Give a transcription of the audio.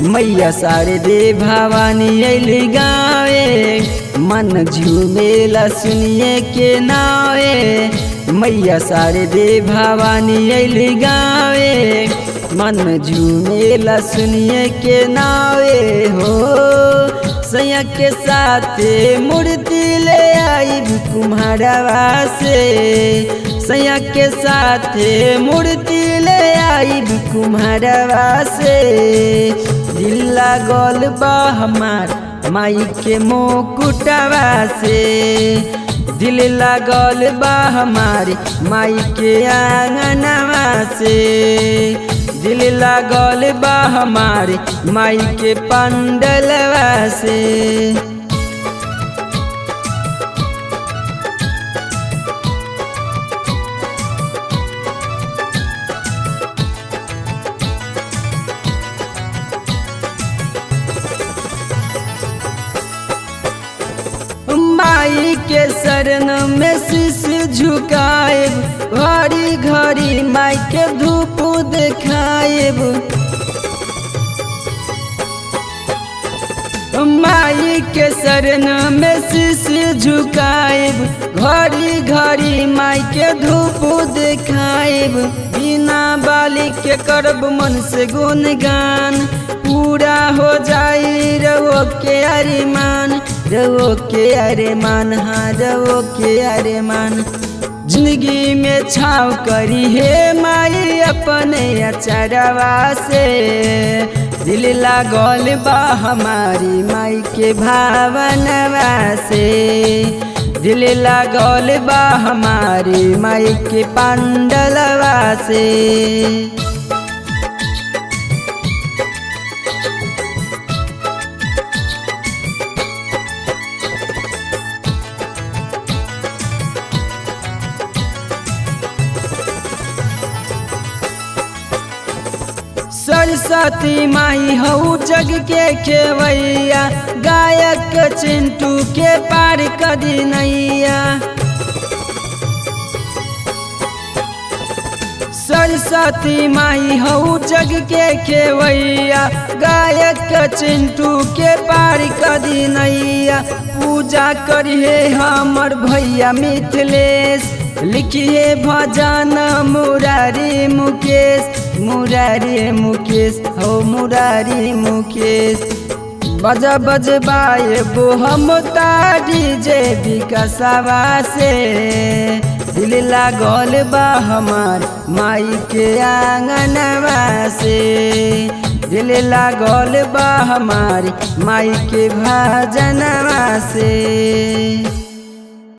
मैया शारदे भवानी अली गावे, मन झूमेला सुनिए के नावे। मैया शारदे भवानी अली गावे, मन झूमेला सुनिए के नावे हो। सैया के साथे मूर्ति ले आई कुम्हारवा से, सैया के साथे मूर्ति ले आई कुम्हारवा से। दिल लागल बा हमार माई के मुकुटवा से, दिल लागल बा हमारी माई के आंगनवा से। दिल लागल बा हमारी माई के पंडलवा से। माई के शरण में शीश झुकाएब, घड़ी घड़ी माई के धूप देखाएब। माई के शरण में शीश झुकाएब, घड़ी घड़ी माई के धूप देखाएब। बिना बाली के करब मन से गुणगान, पूरा हो जाई रवो के अरमान, रवो के अरमान, हाँ रवो के अरमान। जिंदगी में छाव करी है माई अपने अचरवा से। दिल लागल बा हमारी माई के भावनवा से, दिल लागल बा हमारी माई के पंडलवा से। सरस्वती माई हऊ जग के खेवैया, गायक चिंटू के पार कदी नैया। सरस्वती माई हऊ जग के खेवैया, गायक चिंटू के पार कदी नैया। पूजा करिए हमर भैया मिथिलेश, लिखिए भजन मुरारी मुकेश, मुरारी मुकेश हो मुरारी मुकेश। बजा बजबाएबो हम तारी जे विकासवा से। दिल लागल बा हमार माई के आंगनवा से, दिल लागल बा हमारी माई के भजनवा से।